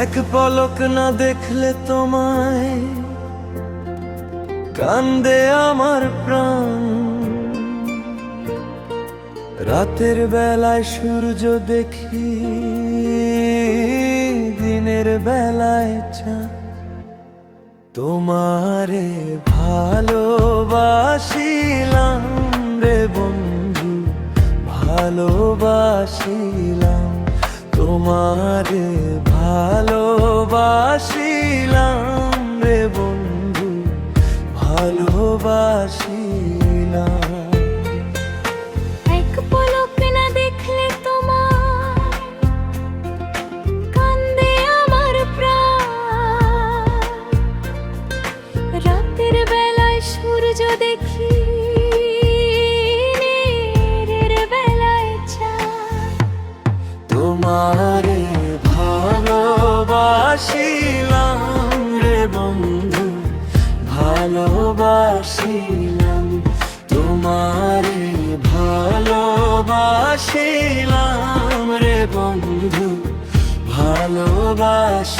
এক পলক না দেখলে তোমায় কান্দে আমার প্রাণ। রাতের বেলায় সূর্য দেখি, দিনের বেলায় চাঁদ। তোমারে ভালোবাসিলাম রে বন্ধু, ভালোবাসিলাম। তোমারে ভালোবাসিলাম রে বন্ধু, ভালোবাসিলাম। এক পলক না দেখলে তোমার কান্দে আমার প্রাণ। রাতের বেলায় সূর্য দেখি, দিনের বেলায় চাঁদ। তোমারে ভালোবাসিলাম রে বন্ধু, ভালোবাসিলাম। তোমারে ভালোবাসিলাম রে বন্ধু, ভালোবাসিলাম।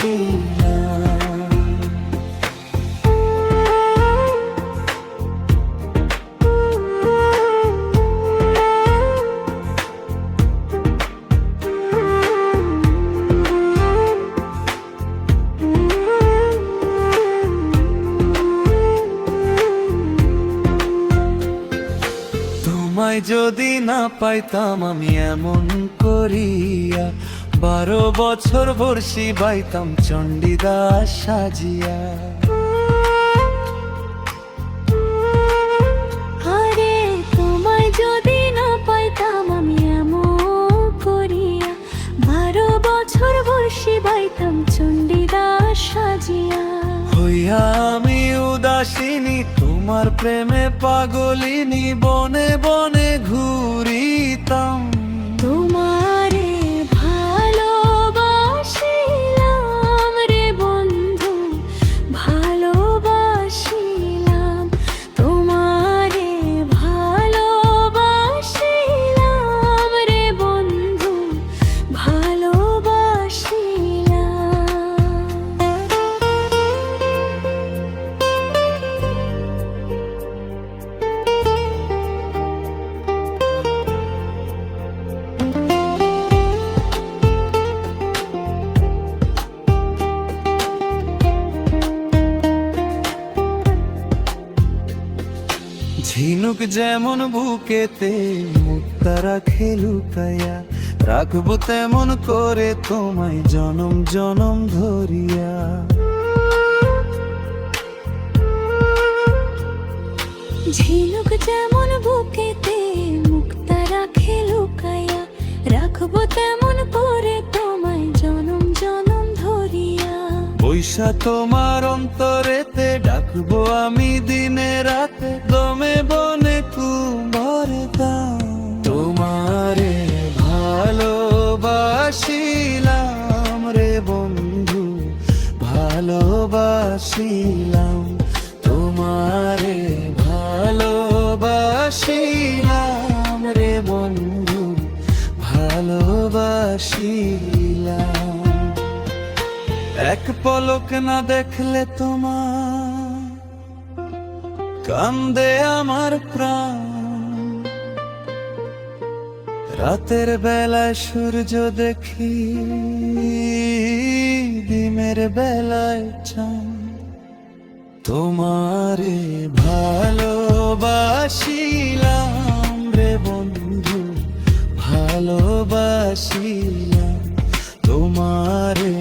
তোমায় যদি না পাইতাম আমি এমন করিয়া, 12 বছর বর্ষি বাইতাম চণ্ডীদাস সাজিয়া। আরে তোমায় যদি না পাইতাম আমি এমন করিয়া, 12 বছর বর্ষি বাইতাম চণ্ডীদাস সাজিয়া। হইয়া আমি উদাসিনী, তোমার প্রেমে পাগলিনী, বনে বনে ঘুরিতাম। তোমারে ভালোবাসিলাম রে বন্ধু, ভালোবাসিলাম। তোমারে ভালোবাসিলাম রে বন্ধু, ঝিনুক যেমন বুকেতে মুক্তা রাখে লুকাইয়া, রাখবো তেমন করে তোমায় জনম জনম ধরিয়া। ঝিনুক যেমন বুকেতে মুক্তা রাখে লুকাইয়া, রাখবো তেমন করে তোমায় জনম জনম ধরিয়া। বৈশা তোমার অন্তরেতে ডাকবো আমি দিনে রাতে, দমে বনে কুম্ভরে দাম। তোমারে ভালোবাসিলাম রে বন্ধু, ভালোবাসিলাম। তোমারে ভালোবাসিলাম রে বন্ধু, ভালোবাসিলাম। এক পলক না দেখলে তোমার কান্দে আমার প্রাণ। রাতের বেলায় সূর্য দেখি, দিনের বেলায় চাঁদ। তোমারে ভালোবাসিলাম রে বন্ধু, ভালোবাসিলাম। তোমারে